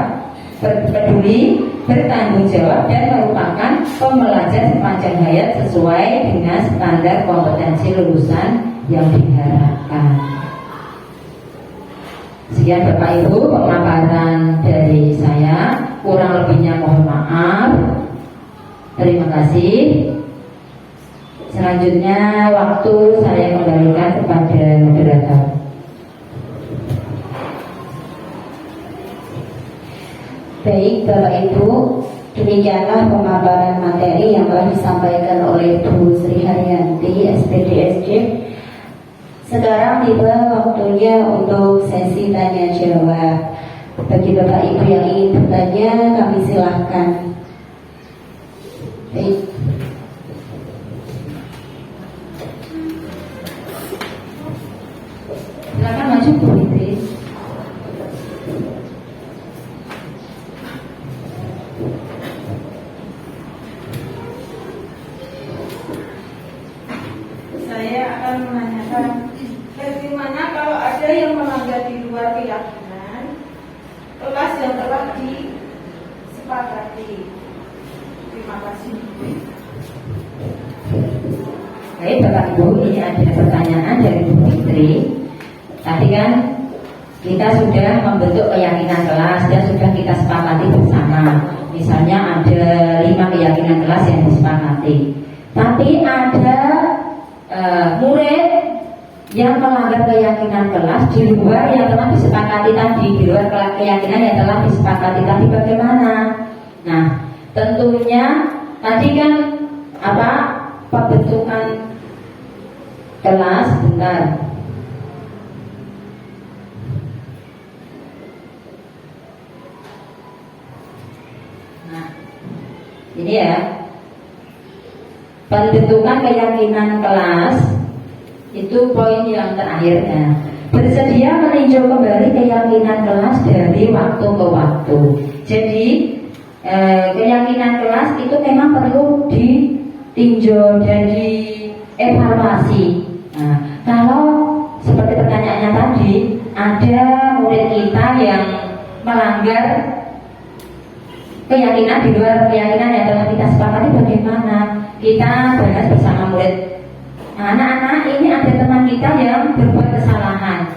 bertanggung jawab dan merupakan pembelajar sepanjang hayat sesuai dengan standar kompetensi lulusan yang diharapkan. Sekian Bapak Ibu pemaparan dari saya, kurang lebihnya mohon maaf. Terima kasih. Selanjutnya waktu saya kembalikan kepada moderator. Baik Bapak Ibu, demikianlah pemaparan materi yang telah disampaikan oleh Bu Sri Haryanti, SPDSJ. Sekarang tiba waktunya untuk sesi tanya jawab. Bagi Bapak Ibu yang ingin bertanya, kami silahkan. Baik. Silakan maju Bu Fitri. Saya akan menanyakan bagaimana kalau ada yang melanggar di luar keyakinan kelas yang telah disepakati. Terima kasih. Baik Bapak Ibu, ini ada pertanyaan dari Bu Fitri. Tadi kan kita sudah membentuk keyakinan kelas dan sudah kita sepakati bersama. Misalnya ada 5 keyakinan kelas yang disepakati. Tapi ada murid yang melanggar keyakinan kelas di luar yang telah disepakati tadi, di luar keyakinan yang telah disepakati tadi, bagaimana? Nah, tentunya tadi kan pembentukan kelas, bentar. Nah, ini ya, pembentukan keyakinan kelas itu poin yang terakhirnya. Bersedia meninjau kembali keyakinan kelas dari waktu ke waktu. Jadi keyakinan kelas itu memang perlu ditinjau dan dievaluasi. Nah, kalau seperti pertanyaannya tadi, ada murid kita yang melanggar keyakinan di luar keyakinan yang telah kita sepakati, bagaimana? Kita bahas bersama murid anak-anak ini ada teman kita yang berbuat kesalahan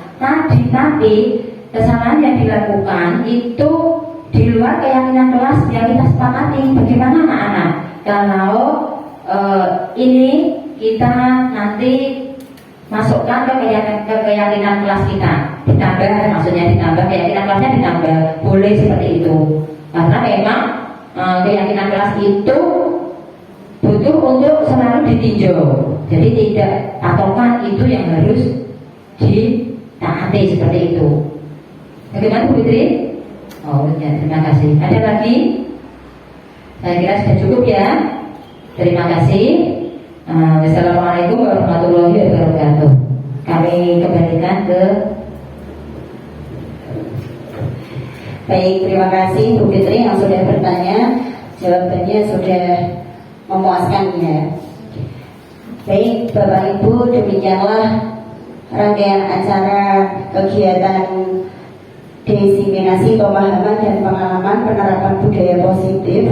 tapi kesalahan yang dilakukan itu di luar keyakinan kelas yang kita sepakati. Bagaimana anak-anak kalau ini kita nanti masukkan ke keyakinan kelas kita, ditambah, maksudnya ditambah, keyakinan kelasnya ditambah, boleh seperti itu, karena memang keyakinan kelas itu butuh untuk selalu ditinjau, jadi tidak patokan itu yang harus ditaati seperti itu. Bagaimana Bu Fitri? Oh ya, terima kasih. Ada lagi? Saya kira sudah cukup ya. Terima kasih. Wassalamualaikum warahmatullahi wabarakatuh. Kami kembalikan ke. Baik, terima kasih Bu Fitri yang sudah bertanya. Jawabannya sudah memuaskan ya. Baik, Bapak Ibu, demikianlah rangkaian acara kegiatan diseminasi pemahaman dan pengalaman penerapan budaya positif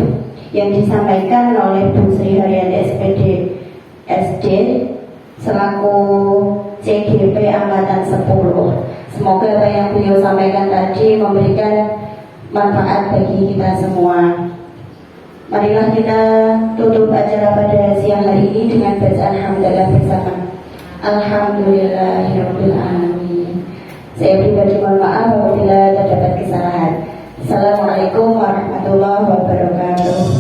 yang disampaikan oleh Bu Sri Haryanti SPD SD selaku CGP Angkatan 10. Semoga apa yang beliau sampaikan tadi memberikan manfaat bagi kita semua. Marilah kita tutup acara pada siang hari ini dengan bacaan hamdalah bersama. Alhamdulillahirabbil alamin. Saya pribadi mohon maaf apabila terdapat kesalahan. Assalamualaikum warahmatullahi wabarakatuh.